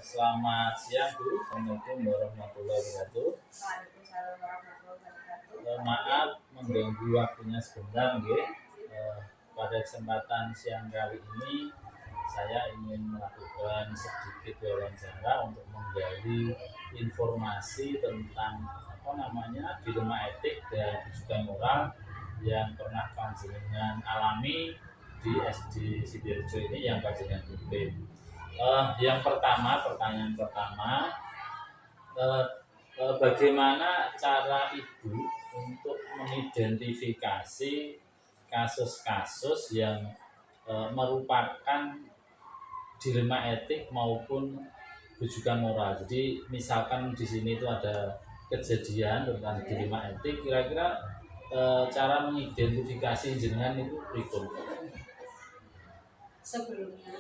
Selamat siang Bu. Assalamualaikum warahmatullahi wabarakatuh. Waalaikumsalam warahmatullahi wabarakatuh. Maaf mengganggu waktunya sebentar, nggih. Pada kesempatan siang kali ini saya ingin melakukan sedikit wawancara untuk menggali informasi tentang dilema etik dan rujukan moral yang pernah panjenengan alami di SD Sidoarjo ini yang panjenengan pimpin. Pertanyaan pertama, bagaimana cara Ibu untuk mengidentifikasi kasus-kasus yang merupakan dilema etik maupun rujukan moral. Jadi misalkan di sini itu ada kejadian tentang dilema etik, kira-kira cara mengidentifikasi jenengan itu pripun? Sebelumnya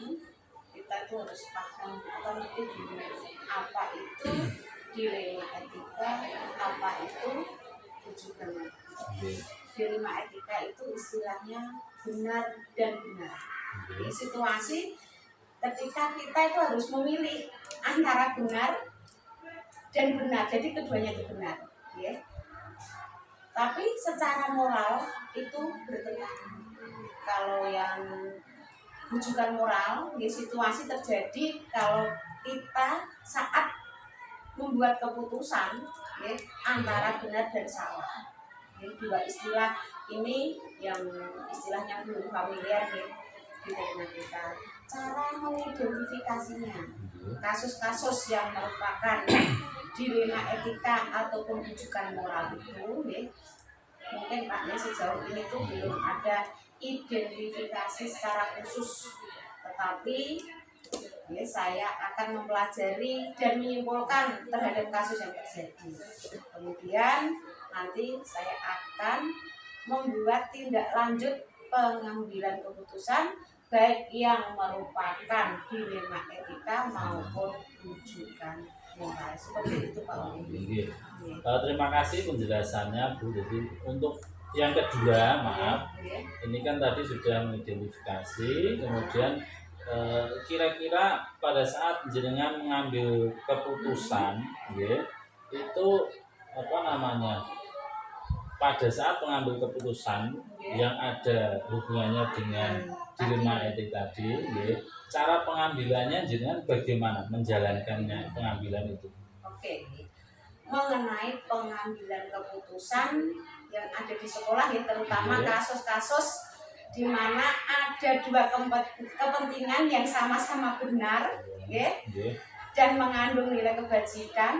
kita itu harus paham atau ngerti dulu apa itu dilema etika, apa itu rujukan moral. Dilema etika itu istilahnya benar dan benar. Situasi ketika kita itu harus memilih antara benar dan benar, jadi keduanya itu benar, ya. Tapi secara moral itu bertentangan. Kalau yang rujukan moral, ya, situasi terjadi kalau kita saat membuat keputusan, ya, antara benar dan salah. Ya, dua istilah ini yang istilahnya belum familiar, ya, di telinga kita. Cara mengidentifikasinya, kasus-kasus yang merupakan dilema etika ataupun rujukan moral itu, ya, mungkin Pak, ya, sejauh ini tuh belum ada identifikasi secara khusus, tetapi ya, saya akan mempelajari dan menyimpulkan terhadap kasus yang terjadi. Kemudian nanti saya akan membuat tindak lanjut pengambilan keputusan baik yang merupakan dilema etika maupun rujukan moral. Seperti itu Pak. Terima kasih penjelasannya Bu. Jadi untuk yang kedua, ini kan tadi sudah mengidentifikasi, kemudian kira-kira pada saat jenengan mengambil keputusan, itu pada saat mengambil keputusan yang ada hubungannya dengan dilema etik tadi, cara pengambilannya jenengan bagaimana menjalankannya pengambilan itu? Oke, mengenai pengambilan keputusan yang ada di sekolah, ya, terutama kasus-kasus di mana ada dua kepentingan yang sama-sama benar, dan mengandung nilai kebajikan.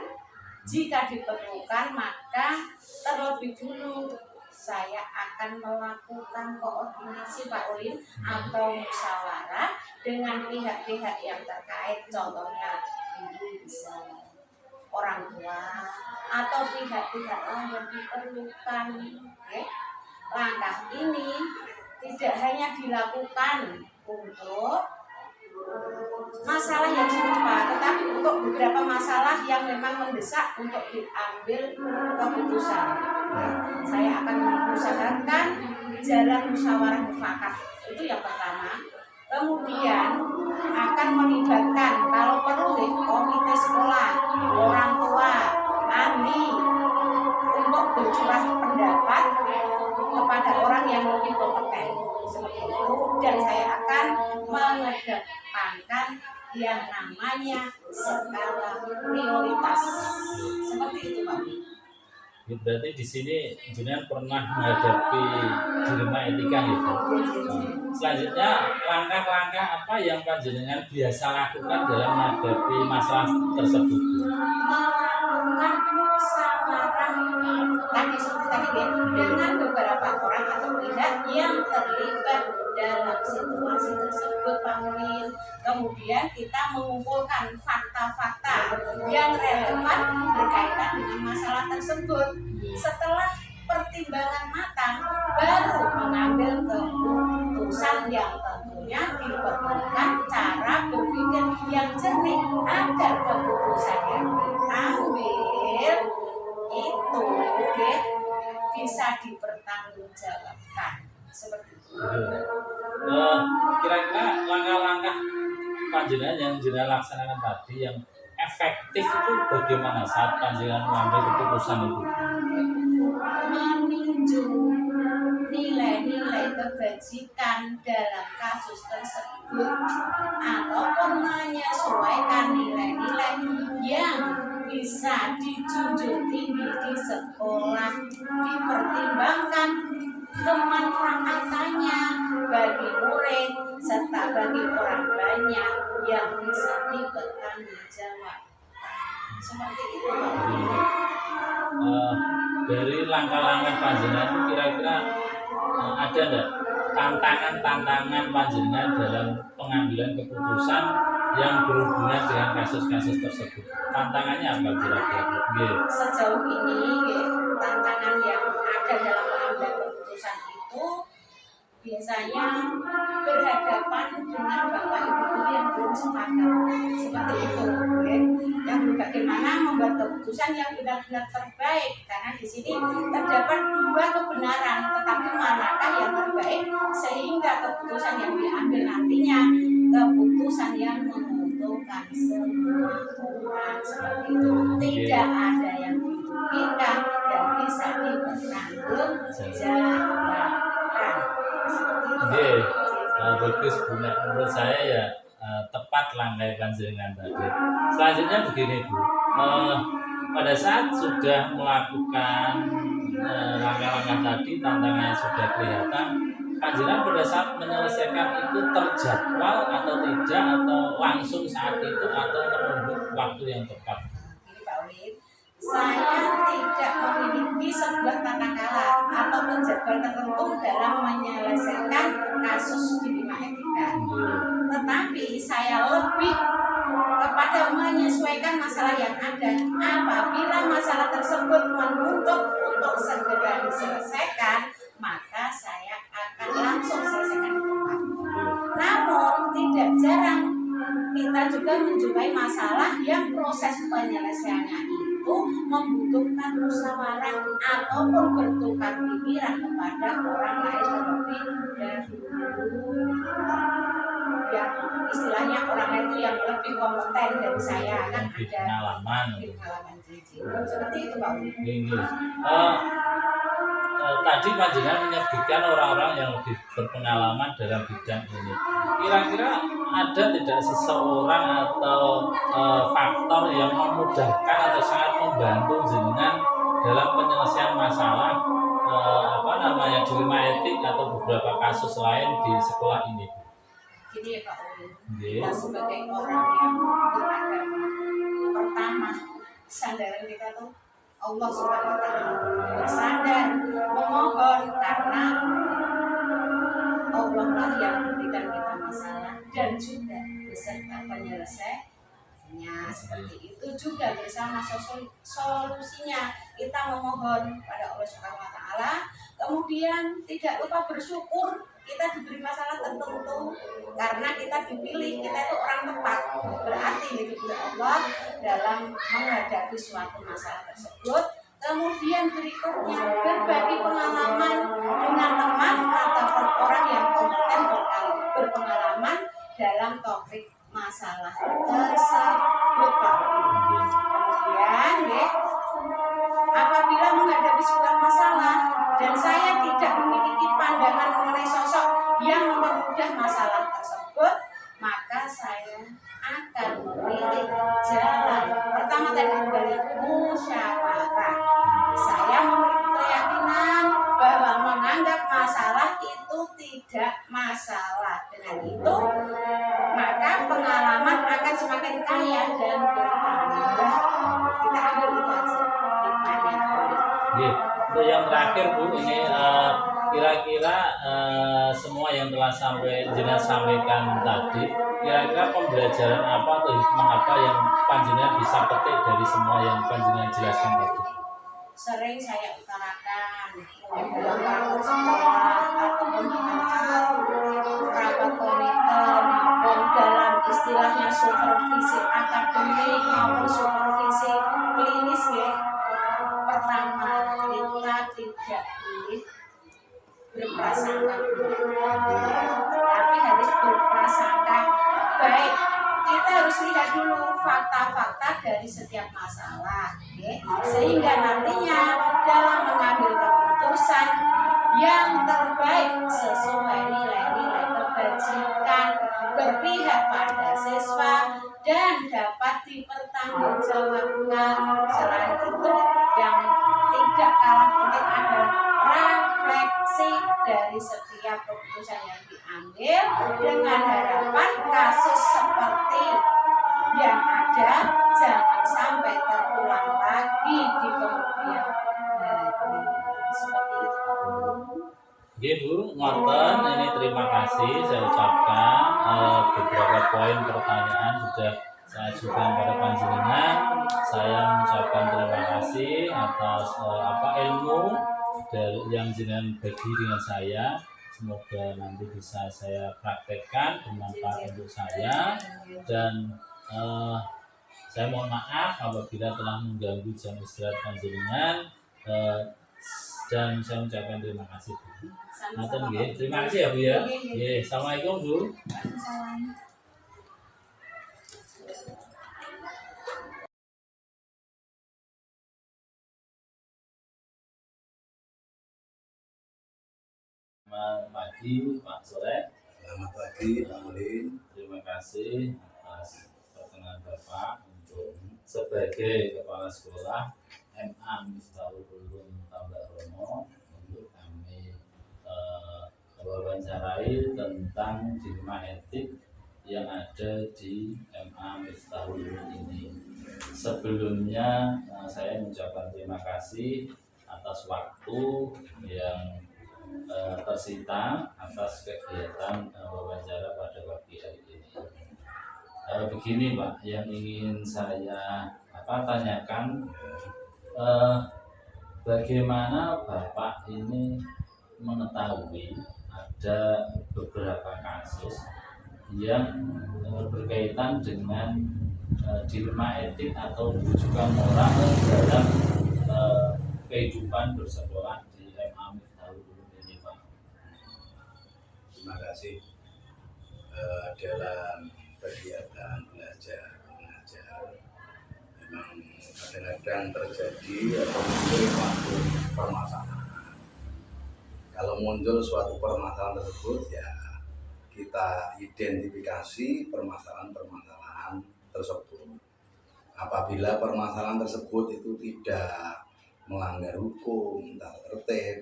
Jika diperlukan, maka terlebih dulu saya akan melakukan koordinasi Pak Ulin atau musyawarah dengan pihak-pihak yang terkait, contohnya ibu bisa orang tua atau pihak-pihak lain yang diperlukan. Langkah ini tidak hanya dilakukan untuk masalah yang serupa, tetapi untuk beberapa masalah yang memang mendesak untuk diambil keputusan. Saya akan mengusahakan jalan musyawarah mufakat, itu yang pertama. Kemudian akan melibatkan kalau perlu komite sekolah, orang tua, ahli untuk bercurah pendapat kepada orang yang lebih kompeten, seperti itu. Dan saya akan mengedepankan yang namanya skala prioritas, seperti itu Pak. Berarti di sini jenengan pernah menghadapi dilema etika, gitu. Selanjutnya, langkah-langkah apa yang panjenengan biasa lakukan dalam menghadapi masalah tersebut? Melakukan musyawarah tadi seperti tadi, ya, dengan beberapa orang atau pihak yang terlibat dalam situasi tersebut Pak Mulin. Kemudian kita mengumpulkan fakta-fakta yang relevan berkaitan dengan masalah tersebut. Setelah pertimbangan matang, baru mengambil keputusan yang tentunya diperlukan cara berpikir yang jernih agar keputusan yang diambil itu bisa dipertanggungjawabkan, seperti itu. Kira-kira langkah-langkah panjenengan yang jenengan laksanakan tadi yang efektif itu bagaimana saat panjenengan mengambil keputusan itu? Meninjau nilai-nilai kebajikan dalam kasus tersebut ataupun menyesuaikan nilai-nilai yang bisa dijunjung tinggi di sekolah, dipertimbangkan kemanfaatannya bagi murid serta bagi orang banyak yang bisa dipertanggung jawab. Seperti itu. Dari langkah-langkah panjenengan itu kira-kira ada enggak tantangan-tantangan panjenengan dalam pengambilan keputusan yang berhubungan dengan kasus-kasus tersebut? Tantangannya apa kira-kira? Sejauh ini tantangan yang ada dalam pengambilan keputusan itu biasanya berhadapan dengan bapak ibu guru yang belum sepakat, seperti itu, yang bagaimana membuat keputusan yang benar-benar terbaik, karena di sini terdapat dua kebenaran, tetapi manakah yang terbaik sehingga keputusan yang diambil nantinya keputusan yang menguntungkan semua orang, seperti itu, tidak ada yang dirugikan dan bisa dipertanggung jawabkan. Bagus Bu. Menurut saya ya tepat langkah panjenengan tadi. Selanjutnya begini Bu, pada saat sudah melakukan langkah-langkah tadi, tantangannya sudah kelihatan, panjenengan pada saat menyelesaikan itu terjadwal atau tidak, atau langsung saat itu, atau menunggu waktu yang tepat? Saya tidak memiliki sebuah tata kala atau jadwal tertentu dalam menyelesaikan kasus dilema etika. Tetapi saya lebih kepada menyesuaikan masalah yang ada. Apabila masalah tersebut menuntut untuk segera diselesaikan, maka saya akan langsung selesaikan di tempat. Namun tidak jarang kita juga menjumpai masalah yang proses penyelesaiannya itu membutuhkan musyawarah ataupun bertukar pikiran kepada orang lain terlebih dahulu, yang istilahnya orang lain itu yang lebih kompeten dari saya, kan ada pengalaman seperti itu Pak. Tadi panjenengan menyebutkan orang-orang yang lebih berpengalaman dalam bidang ini. Kira-kira ada tidak seseorang atau faktor yang memudahkan atau sangat membantu jenengan dalam penyelesaian masalah dilema etik atau beberapa kasus lain di sekolah ini? Gini ya Pak Ulin, kita sebagai orang yang beragama, pertama sandaran kita tuh Allah Subhanahu wa Ta'ala, bersandar memohon karena Allah lah yang memberikan kita masalah dan juga beserta penyelesaiannya. Seperti itu juga bersama solusinya, kita memohon pada Allah Subhanahu wa Ta'ala, kemudian tidak lupa bersyukur kita diberi masalah tertentu karena kita dipilih, kita itu orang tepat, berarti dipilih Allah dalam menghadapi suatu masalah tersebut. Kemudian berikutnya berbagi pengalaman dengan teman atau orang yang kompeten berpengalaman dalam topik masalah tersebut. Kemudian apabila menghadapi sebuah masalah dan saya tidak memiliki pandangan mengenai sosok yang mempermudah masalah tersebut, maka saya akan memilih jalan pertama tadi kembali musyawarah. Saya memiliki keyakinan bahwa menganggap masalah itu tidak masalah. Dengan itu maka pengalaman akan semakin kaya dan bertambah. Kita ambil itu aja. Untuk yang terakhir Bu, ini kira-kira semua yang telah jenengan sampaikan tadi, kira-kira pembelajaran apa atau hikmah apa yang panjenengan bisa petik dari semua yang panjenengan jelaskan tadi? Sering saya utarakan dalam rapat sekolah ataupun rapat komite maupun dalam istilahnya supervisi akademik maupun supervisi klinis Pertama, kita tidak boleh berprasangka buruk, tapi harus berprasangka baik. dari setiap masalah, sehingga nantinya dalam mengambil keputusan yang terbaik sesuai nilai-nilai kebajikan, berpihak pada siswa, dan dapat dipertanggungjawabkan. Selain itu, yang tidak kalah penting adalah refleksi dari setiap keputusan yang diambil dengan harapan kasus seperti yang ada jangan sampai terulang lagi di kemudian hari. Seperti itu. Oke Bu, ngoten ini terima kasih saya ucapkan beberapa poin pertanyaan sudah saya ajukan pada panjenengan. Saya mengucapkan terima kasih atas ilmu dari yang jenengan bagi dengan saya. Semoga nanti bisa saya praktekkan bermanfaat untuk saya, dan saya mohon maaf apabila telah mengganggu jam istirahat panjenengan, dan saya ucapkan terima kasih Bu. Terima kasih ya Bu ya. Assalamualaikum Bu. Selamat pagi Pak Soleh. Selamat pagi Pak Mulin. Terima kasih atas perkenan Bapak untuk sebagai Kepala Sekolah MA Miftahul Ulum Tambak Rono untuk kami wawancarai tentang dilema etik yang ada di MA Miftahul Ulum ini. Sebelumnya saya mengucapkan terima kasih atas waktu yang tersita atas kegiatan wawancara pada pagi hari ini. Begini Pak, yang ingin saya tanyakan, bagaimana Bapak ini mengetahui ada beberapa kasus yang berkaitan dengan dilema etik atau rujukan moral dalam kehidupan bersekolah di MA Miftahul Ulum ini Pak? Terima kasih. Dalam kegiatan belajar mengajar memang kadang-kadang terjadi atau muncul suatu permasalahan. Kalau muncul suatu permasalahan tersebut, ya kita identifikasi permasalahan-permasalahan tersebut. Apabila permasalahan tersebut itu tidak melanggar hukum, tata tertib,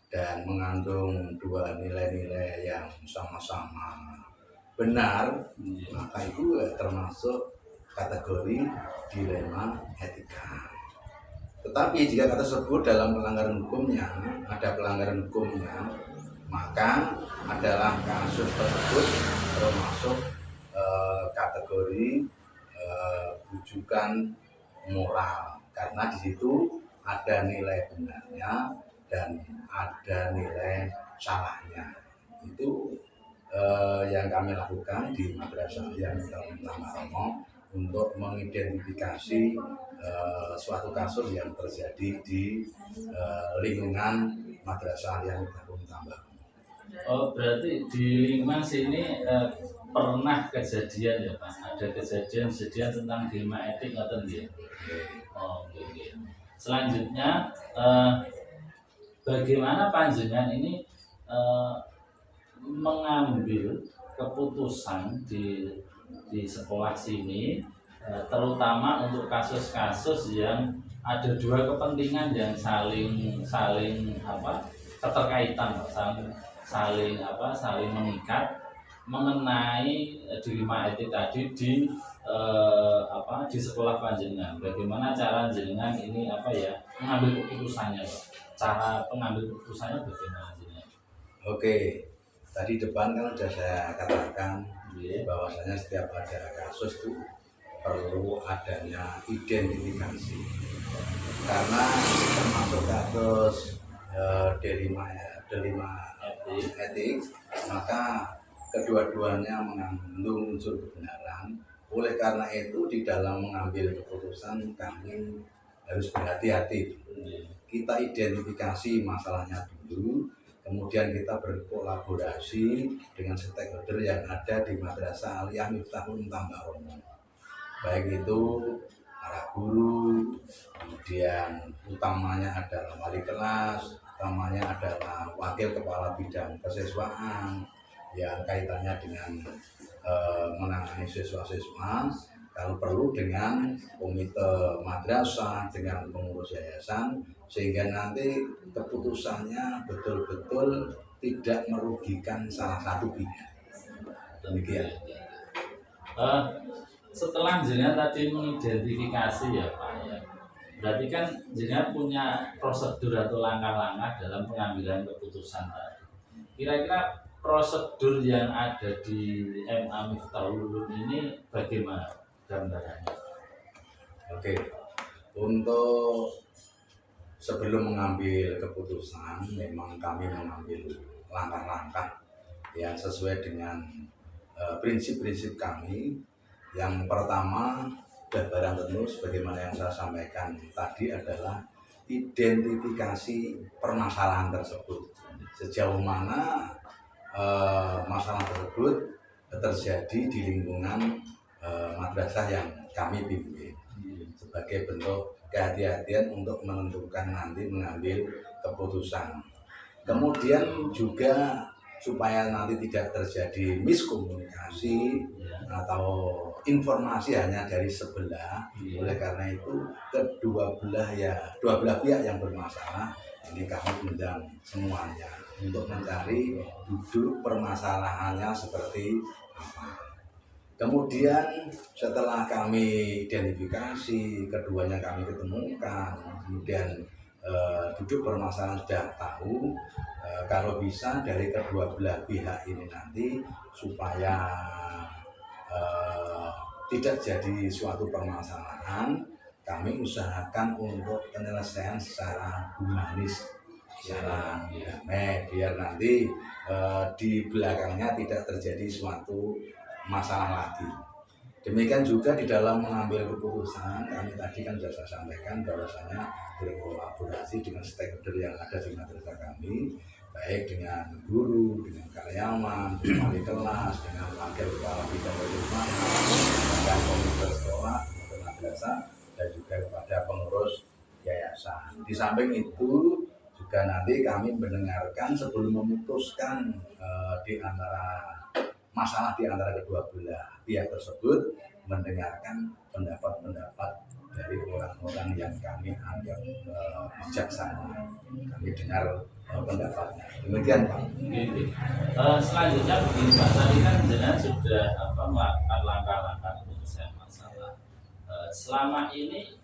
dan mengandung dua nilai-nilai yang sama-sama benar, maka itu termasuk kategori dilema etika. Tetapi jika tersebut dalam pelanggaran hukumnya, ada pelanggaran hukumnya, maka adalah kasus tersebut termasuk kategori rujukan moral, karena di situ ada nilai benarnya dan ada nilai salahnya. Itu yang kami lakukan di Madrasah Aliyah Miftahul Ulum Tambak Rono untuk mengidentifikasi suatu kasus yang terjadi di lingkungan Madrasah Aliyah Miftahul Ulum Tambak Rono. Oh, berarti di lingkungan sini pernah kejadian ya Pak? Ada kejadian tentang dilema etik atau tidak? Oh, okay. Selanjutnya, bagaimana panjenengan ini mengambil keputusan di sekolah sini, terutama untuk kasus-kasus yang ada dua kepentingan yang saling keterkaitan, saling mengikat mengenai dilema etik tadi di sekolah panjenengan. Bagaimana cara jenengan ini mengambil keputusannya Pak? Cara pengambil keputusannya bagaimana jenengan? Oke, tadi depan kan sudah saya katakan bahwasanya setiap ada kasus itu perlu adanya identifikasi, karena termasuk kasus dilema etik, maka kedua-duanya mengandung unsur kebenaran. Oleh karena itu di dalam mengambil keputusan kami harus berhati-hati. Kita identifikasi masalahnya dulu, kemudian kita berkolaborasi dengan stakeholder yang ada di Madrasah Aliyah Miftahul Ulum Tambak Rono. Baik itu para guru, kemudian utamanya adalah wali kelas, utamanya adalah wakil kepala bidang kesiswaan yang kaitannya dengan menangani siswa-siswa, kalau perlu dengan komite madrasah, dengan pengurus yayasan, sehingga nanti keputusannya betul-betul tidak merugikan salah satu pihak. Demikian. Setelah jenengan tadi mengidentifikasi ya Pak ya, berarti kan jenengan punya prosedur atau langkah-langkah dalam pengambilan keputusan tadi. Kira-kira prosedur yang ada di MA Miftahul Ulum ini bagaimana gambarannya? Oke, untuk sebelum mengambil keputusan, memang kami mengambil langkah-langkah yang sesuai dengan prinsip-prinsip kami. Yang pertama, dan barang tentu sebagaimana yang saya sampaikan tadi adalah identifikasi permasalahan tersebut. Sejauh mana masalah tersebut terjadi di lingkungan madrasah yang kami pimpin, sebagai bentuk kehati-hatian untuk menentukan nanti mengambil keputusan. Kemudian juga supaya nanti tidak terjadi miskomunikasi atau informasi hanya dari sebelah. Oleh karena itu dua belah pihak yang bermasalah ini kami undang semuanya untuk mencari duduk permasalahannya seperti apa. Kemudian setelah kami identifikasi, keduanya kami ketemukan, kemudian duduk permasalahan sudah tahu, kalau bisa dari kedua belah pihak ini nanti supaya tidak jadi suatu permasalahan, kami usahakan untuk penyelesaian secara humanis, secara damai, biar nanti di belakangnya tidak terjadi suatu masalah lagi. Demikian juga di dalam mengambil keputusan, kami tadi kan sudah saya sampaikan bahwasanya berkolaborasi dengan stakeholder yang ada di madrasah kami, baik dengan guru, dengan karyawan, dengan wali kelas, dengan wakil kepala bidang kesiswaan, dengan komite sekolah, komite madrasah, dan juga kepada pengurus yayasan. Di samping itu juga nanti kami mendengarkan sebelum memutuskan di antara masalah di antara kedua belah pihak tersebut, mendengarkan pendapat-pendapat dari orang-orang yang kami anggap bijaksana. Kami dengar pendapatnya. Demikian Pak. Selanjutnya begini Pak, tadi kan jenengan sudah melakukan langkah-langkah penyelesaian masalah. Selama ini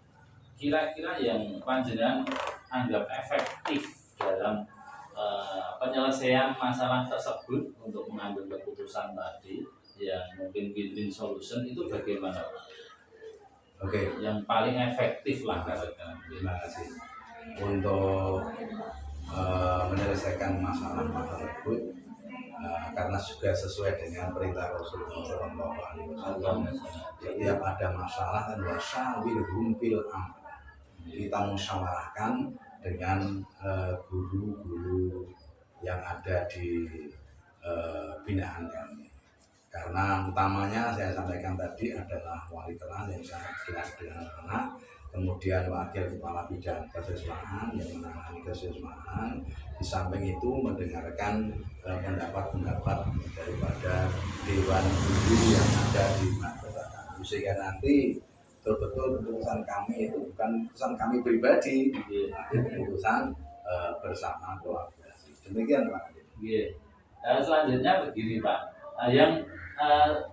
kira-kira yang panjenengan anggap efektif dalam penyelesaian masalah tersebut untuk mengambil keputusan tadi yang mungkin win-win solution itu bagaimana Pak? Oke. Yang paling efektif lah katakan. Terima kasih. Untuk menyelesaikan masalah tersebut karena juga sesuai dengan perintah Rasulullah SAW, setiap ada masalah kan wasyawirhum fil amr, kita musyawarahkan dengan guru-guru yang ada di binaan kami. Karena utamanya saya sampaikan tadi adalah wali kelas yang sangat jelas dengan anak, kemudian wakil kepala bidang kesiswaan yang menangani kesiswaan. Di samping itu mendengarkan pendapat-pendapat daripada dewan guru yang ada di madrasah kami, sehingga nanti betul-betul keputusan kami itu bukan keputusan kami pribadi, tapi keputusan bersama kolaborasi. Demikian Pak. Selanjutnya begini Pak, yang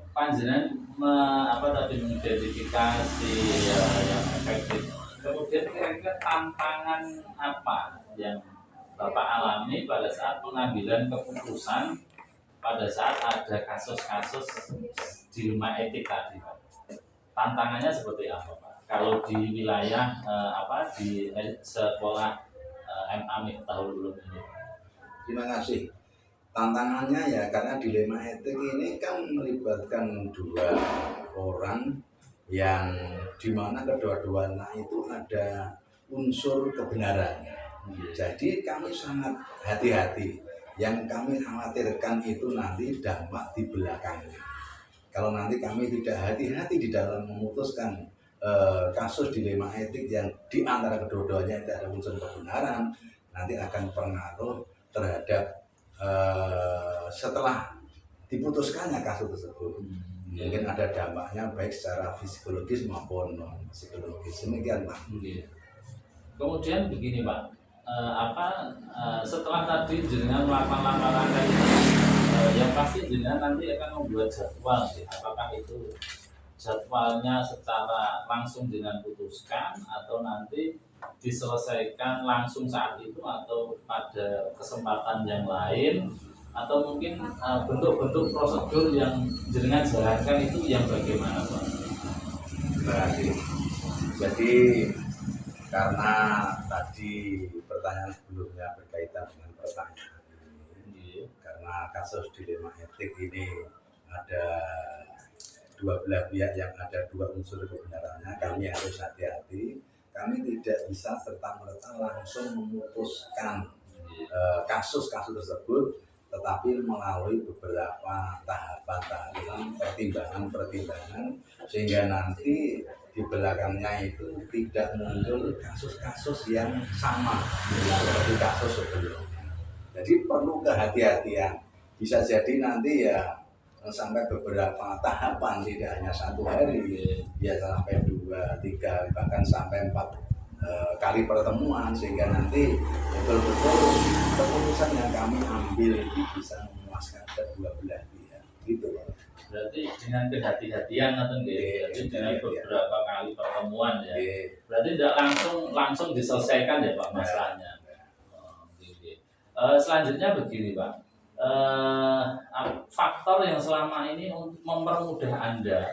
panjenengan mengidentifikasi yang efektif. Kemudian kira-kira tantangan apa yang Bapak alami pada saat pengambilan keputusan pada saat ada kasus-kasus di rumah etik tadi Pak? Tantangannya seperti apa Pak? Kalau di wilayah di sekolah MA Miftahul Ulum ini? Terima kasih. Tantangannya ya karena dilema etik ini kan melibatkan dua orang yang dimana kedua-duanya itu ada unsur kebenaran. Jadi kami sangat hati-hati. Yang kami khawatirkan itu nanti dampak di belakangnya. Kalau nanti kami tidak hati-hati di dalam memutuskan kasus dilema etik yang di antara kedua-duanya tidak ada unsur kebenaran, nanti akan pengaruh terhadap setelah diputuskannya kasus tersebut. Mungkin ada dampaknya baik secara psikologis maupun non psikologis. Demikian Pak. Kemudian begini Pak, setelah tadi jenengan melakukan langkah-langkah itu, yang pasti jenengan nanti akan membuat jadwal, apakah itu jadwalnya secara langsung dengan putuskan atau nanti diselesaikan langsung saat itu atau pada kesempatan yang lain, atau mungkin bentuk-bentuk prosedur yang jenengan jalankan itu yang bagaimana Pak? Berarti jadi karena tadi pertanyaan sebelumnya berkaitan dengan pertanyaan ini, karena kasus dilema etik ini ada dua belah pihak yang ada dua unsur kebenarannya, kami harus hati-hati. Kami tidak bisa serta-merta langsung memutuskan kasus-kasus tersebut, tetapi melalui beberapa tahapan-tahapan pertimbangan-pertimbangan sehingga nanti di belakangnya itu tidak muncul kasus-kasus yang sama seperti kasus sebelumnya. Jadi perlu kehati-hatian. Bisa jadi nanti ya sampai beberapa tahapan, tidak hanya 1 hari, ya sampai 2, 3, bahkan sampai 4 kali pertemuan, sehingga nanti betul-betul keputusan yang kami ambil itu bisa memuaskan kedua belah pihak. Gitu Pak. Berarti dengan kehati-hatian atau berarti dengan beberapa kali pertemuan ya. Berarti tidak langsung diselesaikan ya Pak masalahnya. Selanjutnya begini Pak, faktor yang selama ini mempermudah Anda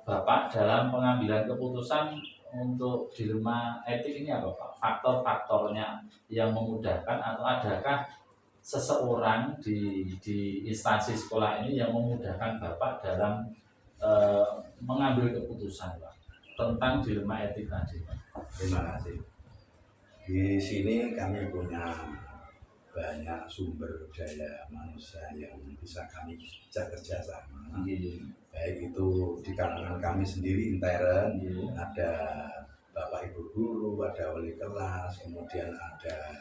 Bapak dalam pengambilan keputusan untuk dilema etik ini apa Pak? Faktor-faktornya yang memudahkan, atau adakah seseorang di instansi sekolah ini yang memudahkan Bapak dalam mengambil keputusan Pak tentang dilema etik tadi Pak? Terima kasih. Di sini kami punya banyak sumber daya manusia yang bisa kami kerjasama. Baik itu di kalangan kami sendiri intern, ada Bapak Ibu guru, ada wali kelas, kemudian ada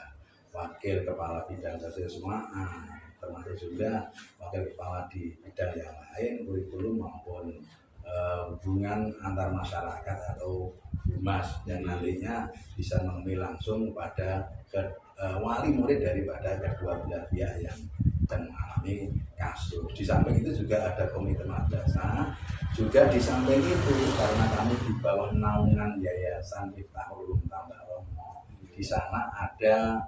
wakil kepala bidang kesiswaan, termasuk juga wakil kepala di bidang yang lain, kurikulum maupun hubungan antar masyarakat atau humas, yang nantinya bisa mengenai langsung pada wali murid daripada kedua belah pihak yang mengalami kasus. Di samping itu juga ada komite madrasah. Juga di samping itu, karena kami di bawah naungan Yayasan Miftahul Ulum Tambak Romo, di sana ada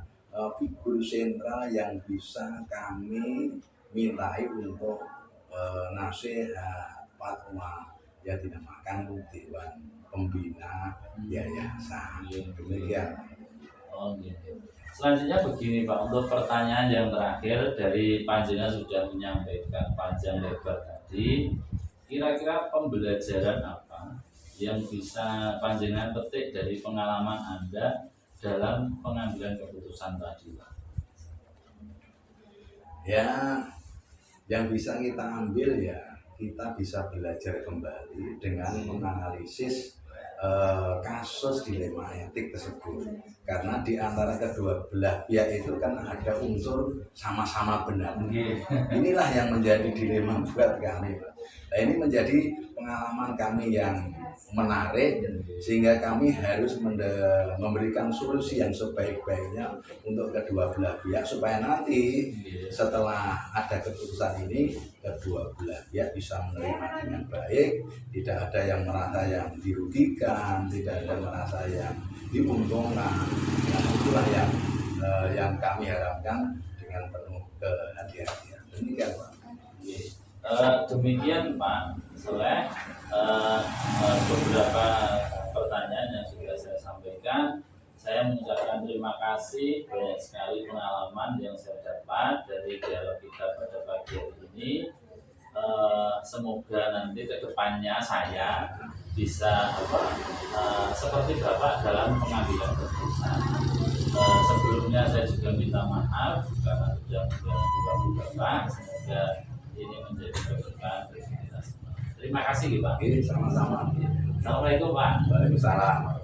figur sentral yang bisa kami mintai untuk nasihat fatwa yang dinamakan Dewan Pembina Yayasan. Demikian. Oh gitu. Selanjutnya begini Pak, untuk pertanyaan yang terakhir dari panjenengan sudah menyampaikan panjang lebar tadi, kira-kira pembelajaran apa yang bisa panjenengan petik dari pengalaman Anda dalam pengambilan keputusan tadi Pak? Ya, yang bisa kita ambil ya, kita bisa belajar kembali dengan menganalisis kasus dilema etik tersebut, karena di antara kedua belah pihak itu kan ada unsur sama-sama benar. Inilah yang menjadi dilema buat kami. Nah, ini menjadi pengalaman kami yang menarik, sehingga kami harus memberikan solusi yang sebaik-baiknya untuk kedua belah pihak, supaya nanti setelah ada keputusan ini kedua belah pihak bisa menerima dengan baik, tidak ada yang merasa yang dirugikan, tidak ada merasa yang diuntungkan. Nah, itulah yang kami harapkan dengan penuh kehati-hatian. Demikian Pak. Demikian Pak Soleh, beberapa pertanyaan yang sudah saya sampaikan. Saya mengucapkan terima kasih, banyak sekali pengalaman yang saya dapat dari dialog kita pada pagi hari ini. Semoga nanti ke depannya saya bisa seperti Bapak dalam pengambilan keputusan. Sebelumnya saya juga minta maaf karena sudah mengganggu Bapak. Semoga ini menjadi keberkahan bagi kita semua. Terima kasih Pak. Sama-sama. Assalamualaikum Pak. Waalaikumsalam.